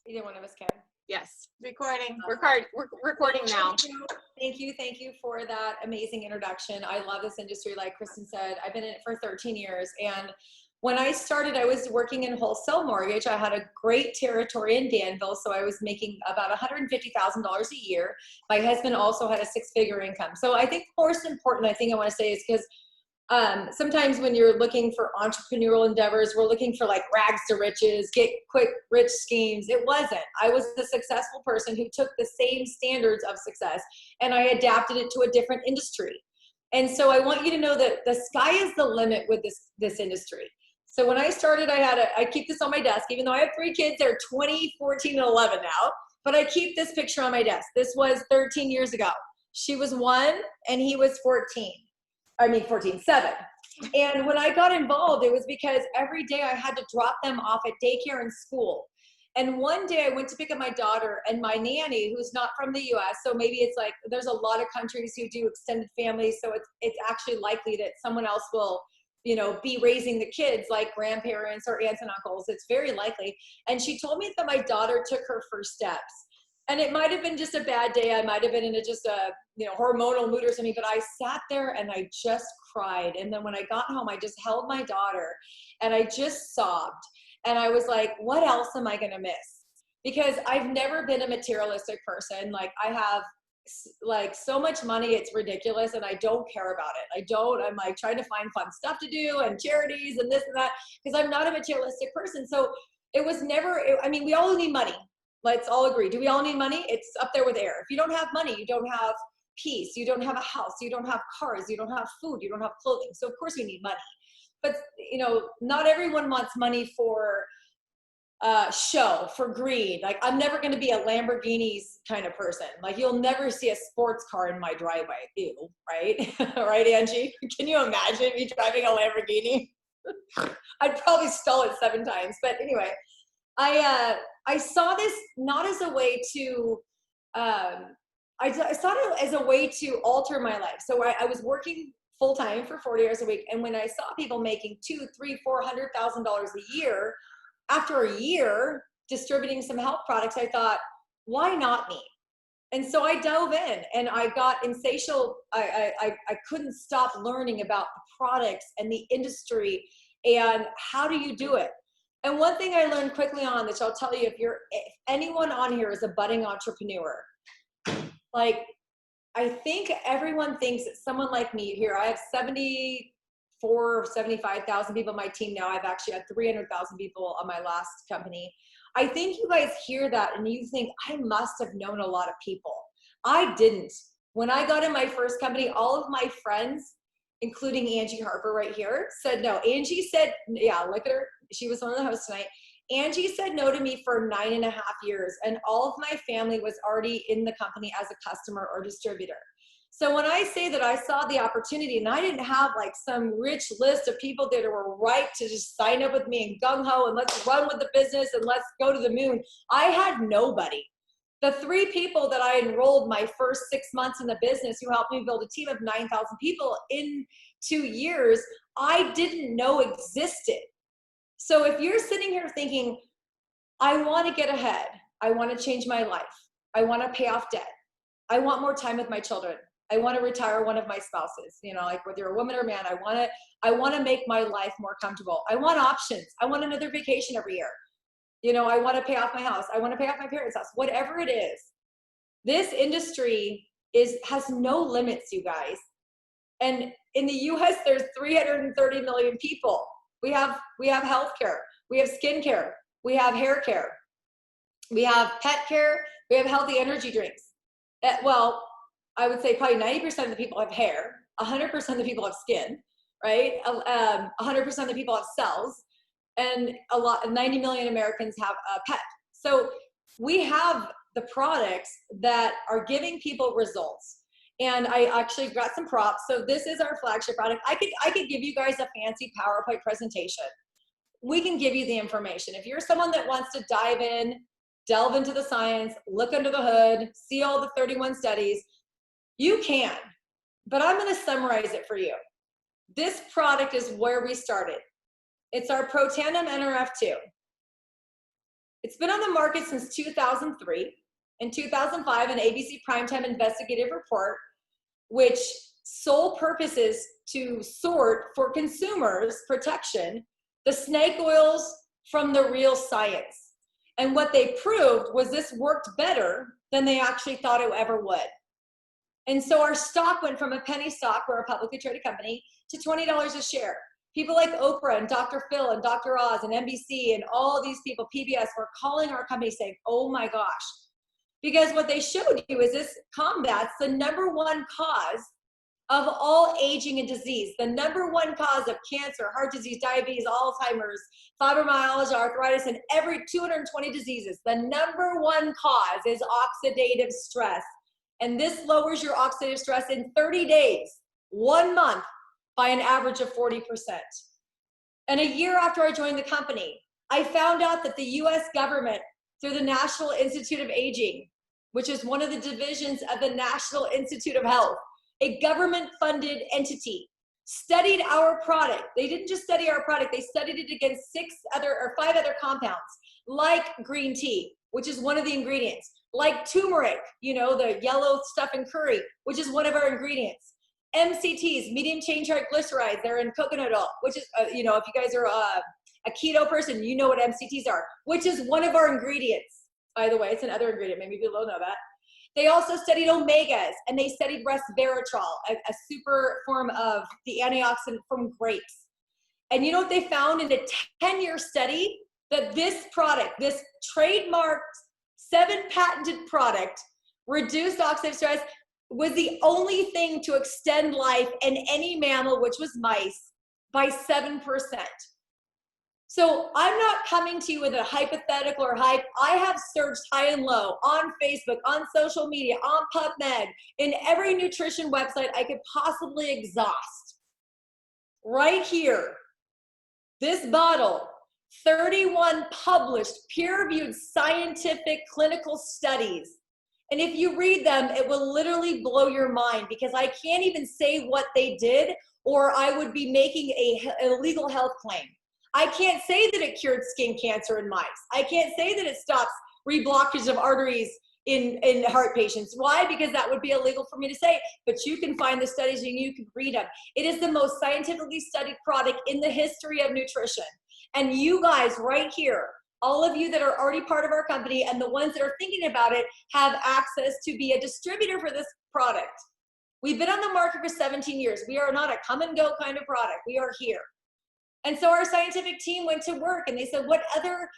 Either one of us can. Yes, recording. We're recording now. Thank you for that amazing introduction. I love this industry. Like Kristen said, I've been in it for 13 years. And when I started, I was working in wholesale mortgage. I had a great territory in Danville, so I was making about $150,000 a year. My husband also had a six-figure income. So I think the most important thing I want to say is because sometimes when you're looking for entrepreneurial endeavors, we're looking for like rags to riches, get quick rich schemes. It wasn't. I was the successful person who took the same standards of success and I adapted it to a different industry. And so I want you to know that the sky is the limit with this industry. So when I started, I keep this on my desk, even though I have 3 kids, they're 20, 14, and 11 now, but I keep this picture on my desk. This was 13 years ago. She was 1 and he was 14. 7. And when I got involved, it was because every day I had to drop them off at daycare and school. And one day I went to pick up my daughter and my nanny, who's not from the US, so maybe it's like, there's a lot of countries who do extended families, so it's actually likely that someone else will, be raising the kids, like grandparents or aunts and uncles. It's very likely. And she told me that my daughter took her first steps. And it might have been just a bad day. I might have been in just a hormonal mood or something, but I sat there and I just cried. And then when I got home, I just held my daughter and I just sobbed. And I was like, what else am I going to miss? Because I've never been a materialistic person. Like I have like so much money, it's ridiculous. And I don't care about it. I'm like trying to find fun stuff to do and charities and this and that, because I'm not a materialistic person. So it was never, we all need money. Let's all agree. Do we all need money? It's up there with air. If you don't have money, you don't have peace. You don't have a house. You don't have cars. You don't have food. You don't have clothing. So of course we need money. But, not everyone wants money for show, for greed. Like I'm never going to be a Lamborghini's kind of person. Like you'll never see a sports car in my driveway. Ew, right? Right, Angie? Can you imagine me driving a Lamborghini? I'd probably stall it 7 times. But anyway, I saw this not as a way to, I saw it as a way to alter my life. So I was working full time for 40 hours a week. And when I saw people making $200,000, $300,000, $400,000 a year, after a year distributing some health products, I thought, why not me? And so I dove in and I got insatiable. I couldn't stop learning about the products and the industry and how do you do it? And one thing I learned quickly on, which I'll tell you, if anyone on here is a budding entrepreneur, like I think everyone thinks that someone like me here, I have 75,000 people on my team now. I've actually had 300,000 people on my last company. I think you guys hear that and you think, I must have known a lot of people. I didn't. When I got in my first company, all of my friends, including Angie Harper right here, said no. Angie said, yeah, look at her. She was one of the hosts tonight. Angie said no to me for 9.5 years, and all of my family was already in the company as a customer or distributor. So when I say that I saw the opportunity, and I didn't have like some rich list of people that were right to just sign up with me and gung-ho and let's run with the business and let's go to the moon, I had nobody. The 3 people that I enrolled my first 6 months in the business who helped me build a team of 9,000 people in 2 years, I didn't know existed. So if you're sitting here thinking, I want to get ahead, I want to change my life, I want to pay off debt, I want more time with my children, I want to retire one of my spouses, like whether you're a woman or a man, I want to make my life more comfortable. I want options. I want another vacation every year. I want to pay off my house. I want to pay off my parents' house, whatever it is. This industry has no limits, you guys. And in the US, there's 330 million people. We have healthcare, we have skincare, we have hair care, we have pet care, we have healthy energy drinks. Well, I would say probably 90% of the people have hair, 100% of the people have skin, right? 100% of the people have cells, and 90 million Americans have a pet. So we have the products that are giving people results. And I actually got some props. So this is our flagship product. I could give you guys a fancy PowerPoint presentation. We can give you the information. If you're someone that wants to dive in, delve into the science, look under the hood, see all the 31 studies, you can. But I'm going to summarize it for you. This product is where we started. It's our Protandim NRF2. It's been on the market since 2003. In 2005, an ABC primetime investigative report, which sole purpose is to sort for consumers protection the snake oils from the real science. And what they proved was this worked better than they actually thought it ever would. And so our stock went from a penny stock, we're a publicly traded company, to $20 a share. People like Oprah and Dr. Phil and Dr. Oz and NBC and all these people, PBS, were calling our company saying, oh my gosh. Because what they showed you is this combats the #1 cause of all aging and disease. The #1 cause of cancer, heart disease, diabetes, Alzheimer's, fibromyalgia, arthritis, and every 220 diseases. The #1 cause is oxidative stress. And this lowers your oxidative stress in 30 days, 1 month, by an average of 40%. And a year after I joined the company, I found out that the US government, through the National Institute of Aging, which is one of the divisions of the National Institute of Health, a government-funded entity, studied our product. They didn't just study our product, they studied it against 5 other compounds, like green tea, which is one of the ingredients, like turmeric, you know, the yellow stuff in curry, which is one of our ingredients. MCTs, medium chain triglycerides, they're in coconut oil, which is, you know, if you guys are a keto person, you know what MCTs are, which is one of our ingredients. By the way, it's another ingredient, maybe people don't know that. They also studied omegas, and they studied resveratrol, a super form of the antioxidant from grapes. And you know what they found in a 10-year study? That this product, this trademarked 7 patented product, reduced oxidative stress, was the only thing to extend life in any mammal, which was mice, by 7%. So I'm not coming to you with a hypothetical or hype. I have searched high and low on Facebook, on social media, on PubMed, in every nutrition website I could possibly exhaust. Right here, this bottle, 31 published, peer-reviewed scientific clinical studies. And if you read them, it will literally blow your mind, because I can't even say what they did, or I would be making an illegal health claim. I can't say that it cured skin cancer in mice. I can't say that it stops reblockage of arteries in heart patients. Why? Because that would be illegal for me to say, but you can find the studies and you can read them. It is the most scientifically studied product in the history of nutrition. And you guys right here, all of you that are already part of our company and the ones that are thinking about it, have access to be a distributor for this product. We've been on the market for 17 years. We are not a come and go kind of product. We are here. And so our scientific team went to work and they said, what other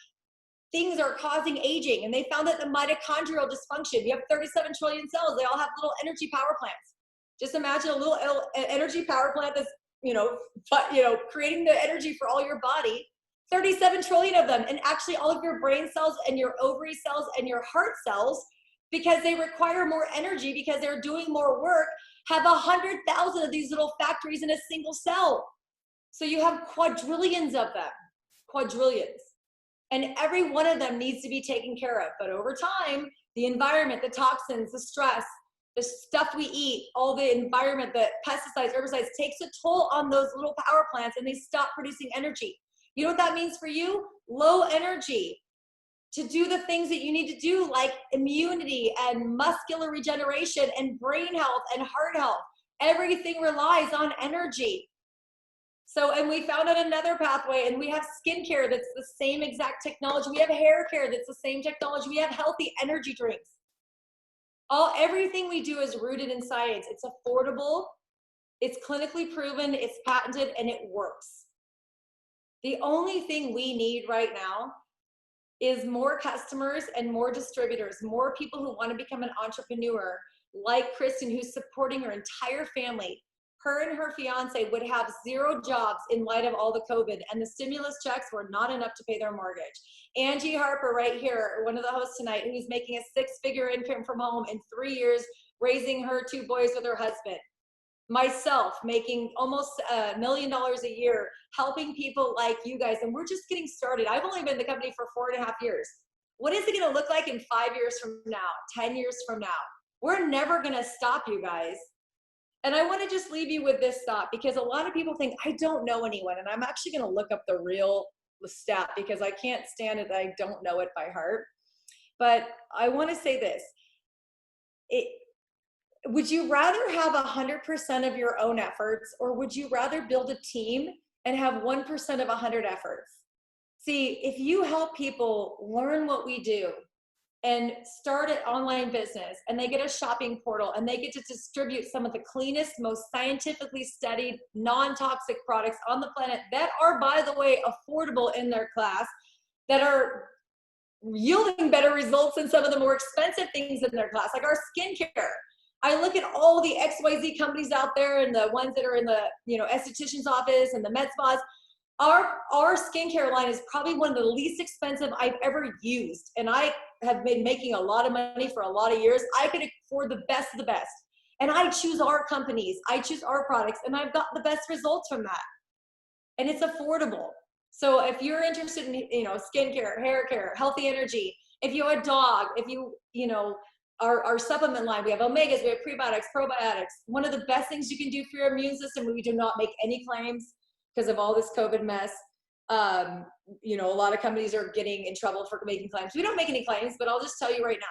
things are causing aging? And they found that the mitochondrial dysfunction, you have 37 trillion cells, they all have little energy power plants. Just imagine a little energy power plant that's, creating the energy for all your body. 37 trillion of them, and actually all of your brain cells and your ovary cells and your heart cells, because they require more energy because they're doing more work, have 100,000 of these little factories in a single cell. So you have quadrillions of them, quadrillions. And every one of them needs to be taken care of. But over time, the environment, the toxins, the stress, the stuff we eat, all the environment, the pesticides, herbicides, takes a toll on those little power plants and they stop producing energy. You know what that means for you? Low energy to do the things that you need to do, like immunity and muscular regeneration and brain health and heart health. Everything relies on energy. So, and we found out another pathway, and we have skincare that's the same exact technology. We have hair care that's the same technology. We have healthy energy drinks. Everything we do is rooted in science. It's affordable, it's clinically proven, it's patented, and it works. The only thing we need right now is more customers and more distributors, more people who want to become an entrepreneur, like Kristen, who's supporting her entire family. Her and her fiance would have 0 jobs in light of all the COVID, and the stimulus checks were not enough to pay their mortgage. Angie Harper right here, one of the hosts tonight, who's making a 6-figure income from home in 3 years, raising her 2 boys with her husband. Myself making almost $1 million a year, helping people like you guys, and we're just getting started. I've only been in the company for 4.5 years. What is it gonna look like in 5 years from now, 10 years from now? We're never gonna stop, you guys. And I want to just leave you with this thought, because a lot of people think, I don't know anyone. And I'm actually going to look up the real stat because I can't stand it that I don't know it by heart. But I want to say this. Would you rather have 100% of your own efforts, or would you rather build a team and have 1% of 100 efforts? See, if you help people learn what we do and start an online business, and they get a shopping portal, and they get to distribute some of the cleanest, most scientifically studied, non-toxic products on the planet that are, by the way, affordable in their class, that are yielding better results than some of the more expensive things in their class, like our skincare. I look at all the XYZ companies out there and the ones that are in the, esthetician's office and the med spas. Our skincare line is probably one of the least expensive I've ever used. And I have been making a lot of money for a lot of years. I could afford the best of the best. And I choose our companies, I choose our products, and I've got the best results from that. And it's affordable. So if you're interested in, skincare, hair care, healthy energy, if you have a dog, if our supplement line, we have omegas, we have prebiotics, probiotics. One of the best things you can do for your immune system, we do not make any claims because of all this COVID mess. A lot of companies are getting in trouble for making claims. We don't make any claims, but I'll just tell you right now,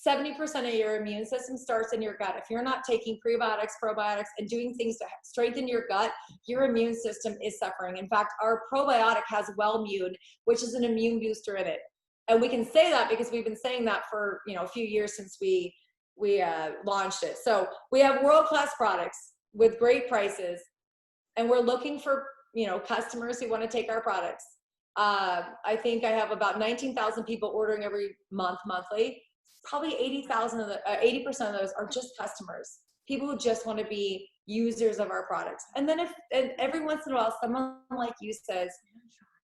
70% of your immune system starts in your gut. If you're not taking prebiotics, probiotics, and doing things to strengthen your gut, your immune system is suffering. In fact, our probiotic has Wellmune, which is an immune booster in it. And we can say that because we've been saying that for a few years since we launched it. So we have world-class products with great prices, and we're looking for customers who want to take our products. I think I have about 19,000 people ordering every monthly. Probably 80% of those are just customers, people who just want to be users of our products. And then and every once in a while, someone like you says,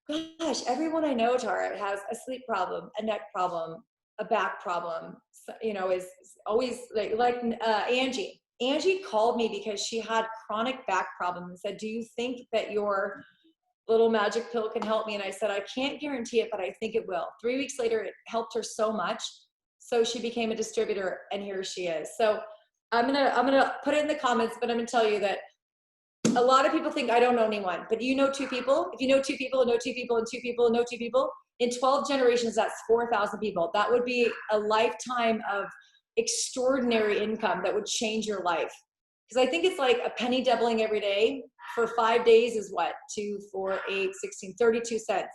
gosh, everyone I know, Tara, has a sleep problem, a neck problem, a back problem, is always like Angie. Angie called me because she had chronic back problems and said, do you think that your little magic pill can help me? And I said, I can't guarantee it, but I think it will. 3 weeks later, it helped her so much. So she became a distributor, and here she is. So I'm gonna put it in the comments, but I'm gonna tell you that a lot of people think I don't know anyone, but you know 2 people. If you know 2 people, know 2 people, and 2 people, know 2 people, in 12 generations, that's 4,000 people. That would be a lifetime of extraordinary income that would change your life. Because I think it's like a penny doubling every day for 5 days is what? 2, 4, 8, 16, 32 cents,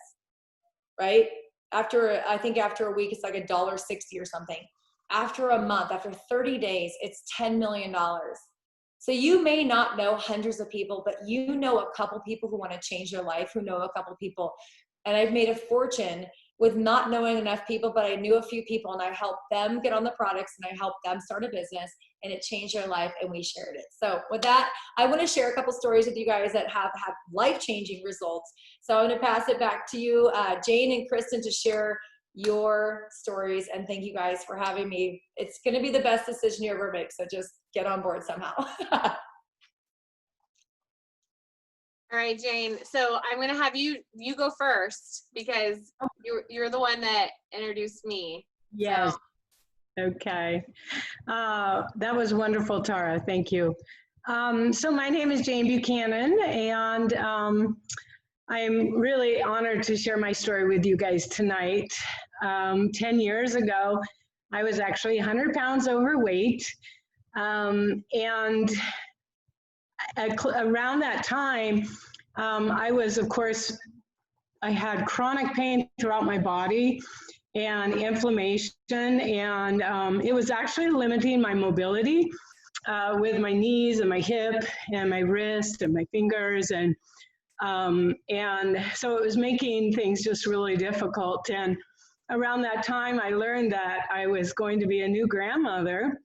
right? I think after a week, it's like $1.60 or something. After a month, after 30 days, it's $10 million. So you may not know hundreds of people, but you know a couple people who want to change your life, who know a couple people. And I've made a fortune with not knowing enough people, but I knew a few people, and I helped them get on the products, and I helped them start a business, and it changed their life, and we shared it. So with that, I want to share a couple stories with you guys that have had life-changing results. So I'm going to pass it back to you, Jane and Kristen, to share your stories. And thank you guys for having me. It's going to be the best decision you ever make. So just get on board somehow. All right, Jane. So I'm going to have you go first because you're the one that introduced me. Yes. So. Okay. That was wonderful, Tara. Thank you. So my name is Jane Buchanan, and I'm really honored to share my story with you guys tonight. 10 years ago, I was actually 100 pounds overweight. And around that time, I was, of course, I had chronic pain throughout my body and inflammation, and it was actually limiting my mobility with my knees and my hip and my wrist and my fingers, and so it was making things just really difficult. And around that time, I learned that I was going to be a new grandmother,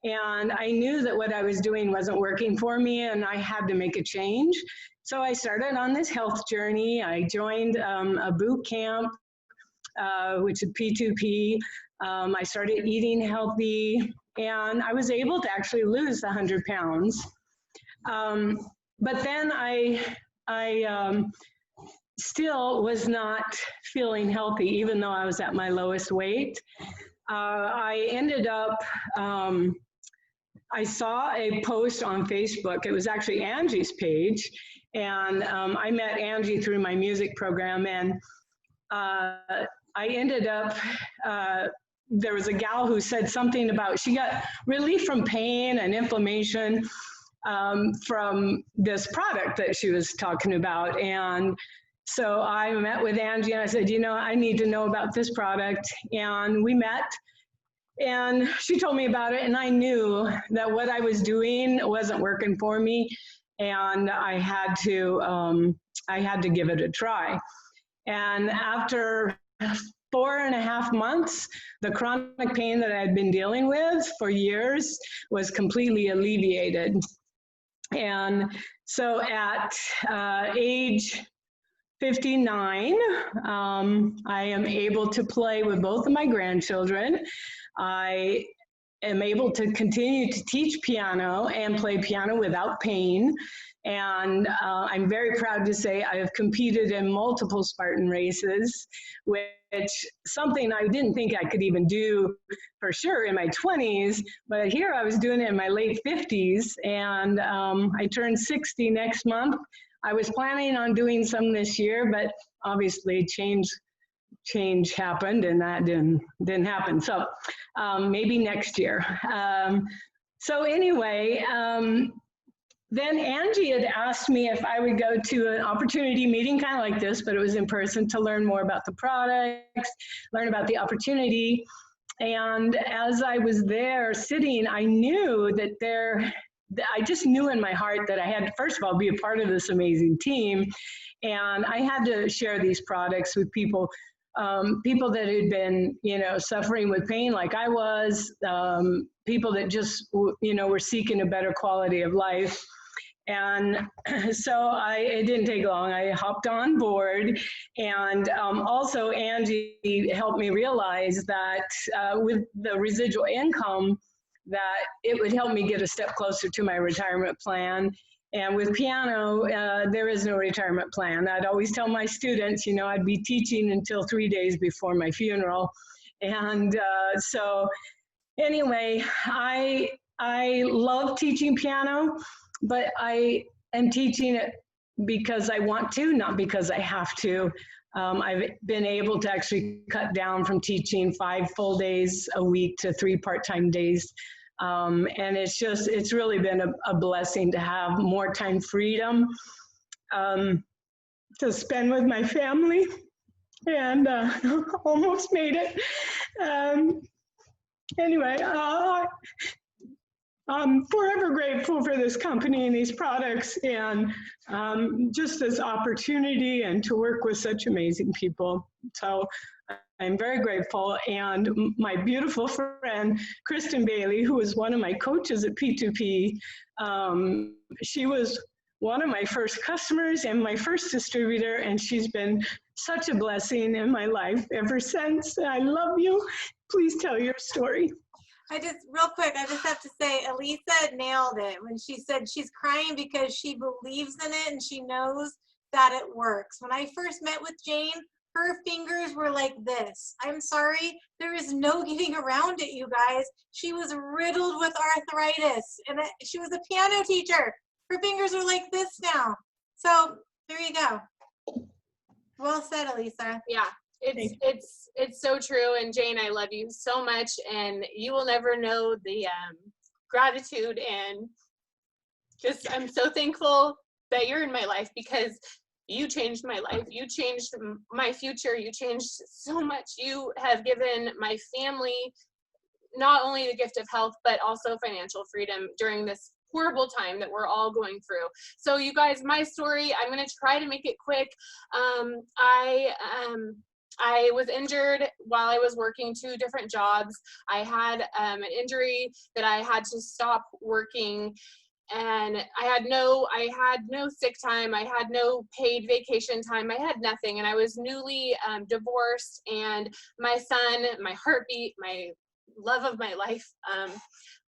and I knew that what I was doing wasn't working for me, and I had to make a change. So I started on this health journey. I joined a boot camp, which is P2P. I started eating healthy, and I was able to actually lose 100 pounds. But then I still was not feeling healthy, even though I was at my lowest weight. I ended up, I saw a post on Facebook. It was actually Angie's page, And I met Angie through my music program, and I ended up, there was a gal who said something about she got relief from pain and inflammation from this product that she was talking about. And so I met with Angie and I said, you know, I need to know about this product. And we met and she told me about it, and I knew that what I was doing wasn't working for me, and I had to give it a try. And after 4.5 months, the chronic pain that I had been dealing with for years was completely alleviated. And so at age 59, I am able to play with both of my grandchildren. I am able to continue to teach piano and play piano without pain. And I'm very proud to say I have competed in multiple Spartan races, which something I didn't think I could even do for sure in my 20s, but here I was doing it in my late 50s, and I turned 60 next month. I was planning on doing some this year, but obviously change happened, and that didn't happen. So maybe next year. So anyway, then Angie had asked me if I would go to an opportunity meeting, kind of like this, but it was in person, to learn more about the products, learn about the opportunity. And as I was there sitting, I knew that I just knew in my heart that I had to, first of all, be a part of this amazing team. And I had to share these products with people, people that had been, suffering with pain like I was, people that just, were seeking a better quality of life. And so it didn't take long. I hopped on board, and also Angie helped me realize that with the residual income, that it would help me get a step closer to my retirement plan. And with piano, there is no retirement plan. I'd always tell my students, I'd be teaching until 3 days before my funeral. And so anyway, I love teaching piano, but I am teaching it because I want to, not because I have to. I've been able to actually cut down from teaching 5 full days a week to 3 part-time days. And it's really been a blessing to have more time freedom to spend with my family, and almost made it. Anyway, I'm forever grateful for this company and these products, and just this opportunity, and to work with such amazing people. So I'm very grateful. And my beautiful friend, Kristen Bailey, who was one of my coaches at P2P, she was one of my first customers and my first distributor, and she's been such a blessing in my life ever since. I love you. Please tell your story. Real quick, I just have to say, Elisa nailed it when she said she's crying because she believes in it and she knows that it works. When I first met with Jane, her fingers were like this. I'm sorry, there is no getting around it, you guys. She was riddled with arthritis, and she was a piano teacher. Her fingers are like this now. So there you go. Well said, Elisa. Yeah. It's so true. And Jane, I love you so much, and you will never know the gratitude, and just I'm so thankful that you're in my life, because you changed my life. You changed my future. You changed so much. You have given my family not only the gift of health, but also financial freedom during this horrible time that we're all going through. So you guys, my story, I'm going to try to make it quick. I was injured while I was working 2 different jobs. I had an injury that I had to stop working, and I had no sick time. I had no paid vacation time. I had nothing, and I was newly divorced, and my son, my heartbeat, my love of my life,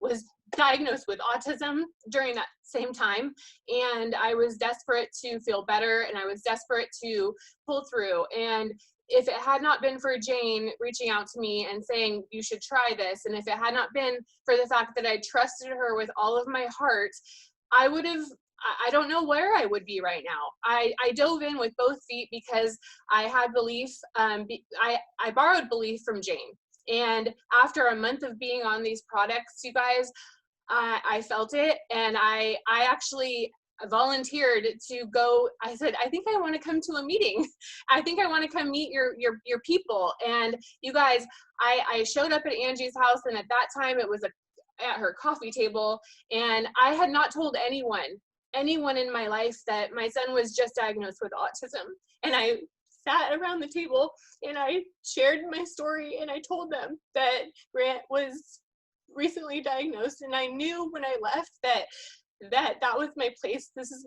was diagnosed with autism during that same time, and I was desperate to feel better, and I was desperate to pull through. And if it had not been for Jane reaching out to me and saying, you should try this, and if it had not been for the fact that I trusted her with all of my heart, I would have I don't know where I would be right now. I dove in with both feet because I had belief. I borrowed belief from Jane. And after a month of being on these products, you guys, I felt it. And I actually volunteered to go. I said, I think I want to come to a meeting. I think I want to come meet your people. And you guys, I showed up at Angie's house, and at that time it was at her coffee table, and I had not told anyone in my life that my son was just diagnosed with autism. And I sat around the table and I shared my story, and I told them that Grant was recently diagnosed, and I knew when I left that was my place. This is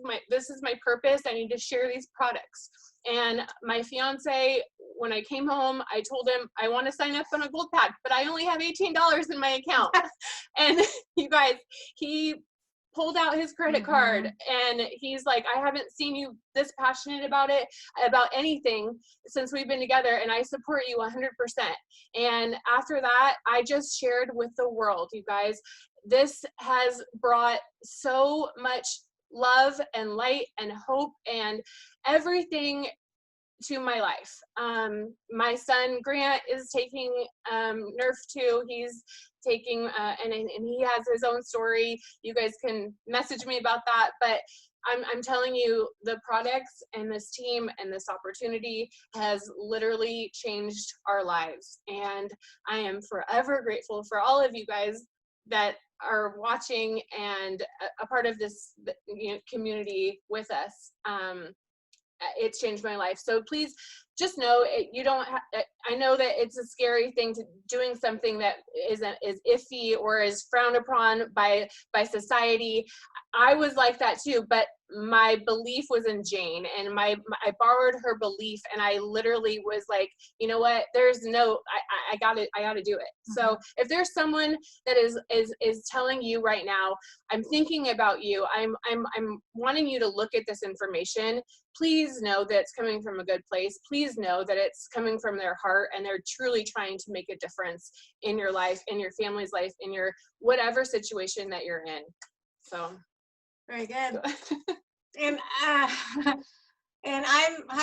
my purpose. I need to share these products. And my fiance, when I came home, I told him I want to sign up on a gold pack, but I only have $18 in my account. And you guys, he pulled out his credit card, and he's like, I haven't seen you this passionate about anything since we've been together, and I support you 100%. And after that, I just shared with the world, you guys. This has brought so much love and light and hope and everything to my life. My son Grant is taking Nerf 2. He's taking and he has his own story. You guys can message me about that, but I'm telling you, the products and this team and this opportunity has literally changed our lives, and I am forever grateful for all of you guys that are watching and a part of this community with us. It's changed my life. So please just know you don't I know that it's a scary thing to doing something that is iffy or is frowned upon by society. I was like that too, but my belief was in Jane, and I borrowed her belief, and I literally was like, you know what, there's no, I gotta do it. So if there's someone that is telling you right now, I'm thinking about you, I'm wanting you to look at this information, please know that it's coming from a good place. Please know that it's coming from their heart, and they're truly trying to make a difference in your life, in your family's life, in your whatever situation that you're in. So very good. And hi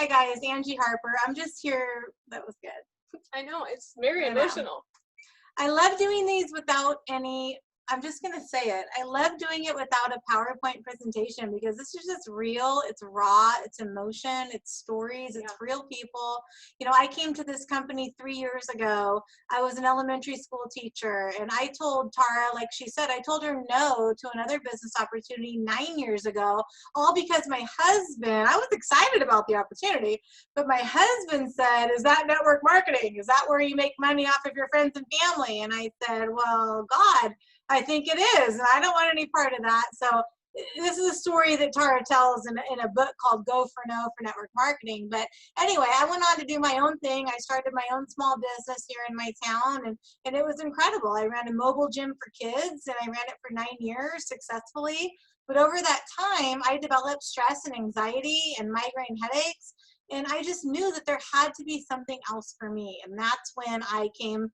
guys, Angie Harper. I'm just here. That was good. I know, it's very emotional. I love doing these without any, I'm just going to say it. I love doing it without a PowerPoint presentation, because this is just real. It's raw. It's emotion. It's stories. It's real people. You know, I came to this company 3 years ago. I was an elementary school teacher, and I told Tara, like she said, I told her no to another business opportunity 9 years ago, all because my husband, I was excited about the opportunity, but my husband said, is that network marketing? Is that where you make money off of your friends and family? And I said, well, God, I think it is, and I don't want any part of that. So this is a story that Tara tells in a book called Go for No for Network Marketing. But anyway, I went on to do my own thing. I started my own small business here in my town, and it was incredible. I ran a mobile gym for kids, and I ran it for 9 years successfully. But over that time, I developed stress and anxiety and migraine headaches, and I just knew that there had to be something else for me. And that's when I came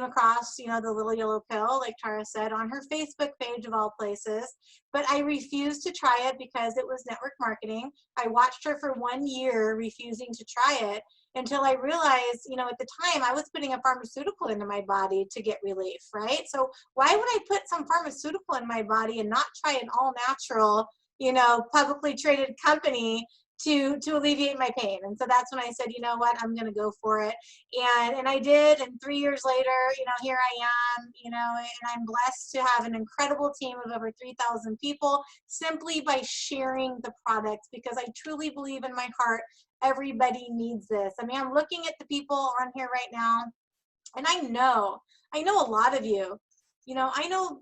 across, you know, the little yellow pill, like Tara said, on her Facebook page of all places. But I refused to try it because it was network marketing. I watched her for 1 year refusing to try it, until I realized, you know, at the time I was putting a pharmaceutical into my body to get relief, right? So why would I put some pharmaceutical in my body and not try an all natural, you know, publicly traded company to alleviate my pain? And so that's when I said, you know what, I'm going to go for it. And I did. And 3 years later, you know, here I am, you know, and I'm blessed to have an incredible team of over 3,000 people simply by sharing the products, because I truly believe in my heart, everybody needs this. I mean, I'm looking at the people on here right now, and I know a lot of you, you know, I know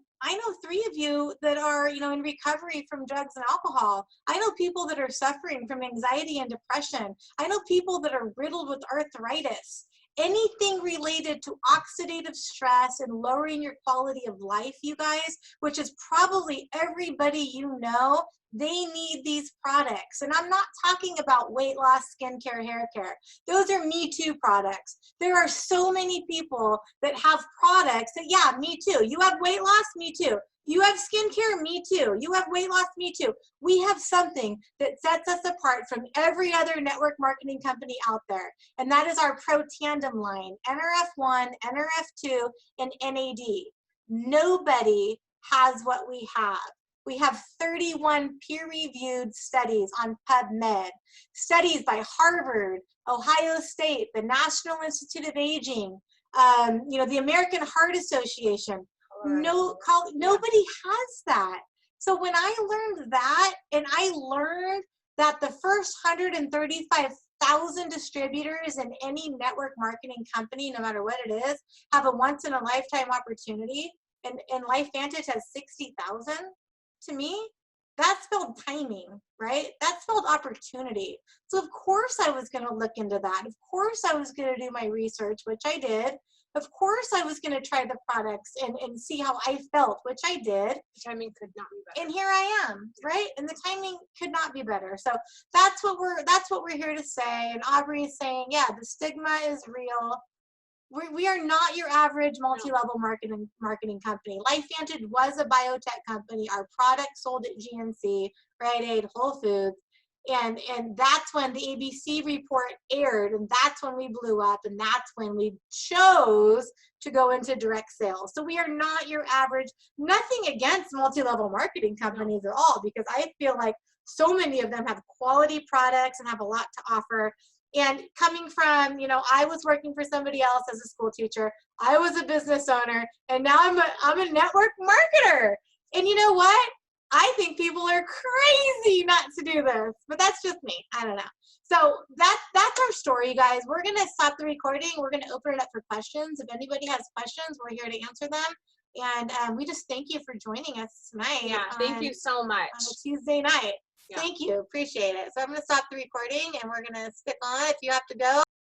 3 of you that are, you know, in recovery from drugs and alcohol. I know people that are suffering from anxiety and depression. I know people that are riddled with arthritis. Anything related to oxidative stress and lowering your quality of life, you guys, which is probably everybody you know, They need these products. And I'm not talking about weight loss, skincare, hair care. Those are Me Too products. There are so many people that have products that, yeah, me too. You have weight loss? Me too. You have skincare? Me too. You have weight loss? Me too. We have something that sets us apart from every other network marketing company out there. And that is our Pro Tandem line, NRF1, NRF2, and NAD. Nobody has what we have. We have 31 peer-reviewed studies on PubMed, studies by Harvard, Ohio State, the National Institute of Aging, the American Heart Association. Nobody has that. So when I learned that, and I learned that the first 135,000 distributors in any network marketing company, no matter what it is, have a once-in-a-lifetime opportunity, and LifeVantage has 60,000, to me, that spelled timing, right? That spelled opportunity. So of course I was going to look into that. Of course I was going to do my research, which I did. Of course I was going to try the products and see how I felt, which I did. The timing could not be better. And here I am, right? And the timing could not be better. So that's what we're here to say. And Aubrey is saying, yeah, the stigma is real. We are not your average multi-level marketing company. LifeVantage was a biotech company. Our product sold at GNC, Rite Aid, Whole Foods. And that's when the ABC report aired, and that's when we blew up, and that's when we chose to go into direct sales. So we are not your average, nothing against multi-level marketing companies at all, because I feel like so many of them have quality products and have a lot to offer. And coming from, I was working for somebody else as a school teacher. I was a business owner, and now I'm a network marketer. And you know what? I think people are crazy not to do this, but that's just me. I don't know. So that's our story, you guys. We're going to stop the recording. We're going to open it up for questions. If anybody has questions, we're here to answer them. And we just thank you for joining us tonight. Yeah, thank you so much. On a Tuesday night. Yeah. Thank you. Appreciate it. So I'm going to stop the recording, and we're going to stick on if you have to go.